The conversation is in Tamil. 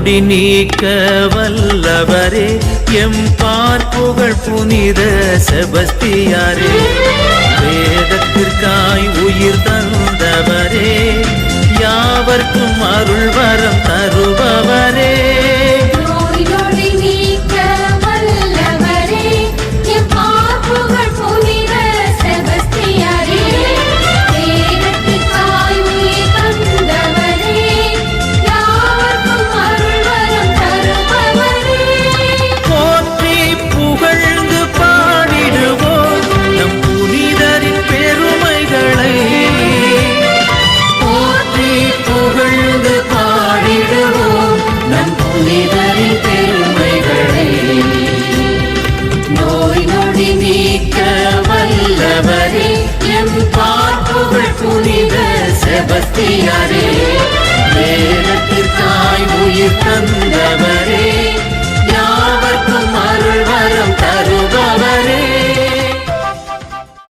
நொடி நீக்க வல்லவரே எம் பார்ப்புகழ் புனித செபஸ்தியாரே வேதத்திற்காய் உயிர் தந்தவரே யாவர்க்கும் அருள் வரம் தருபவரே புனித செபஸ்தியாரே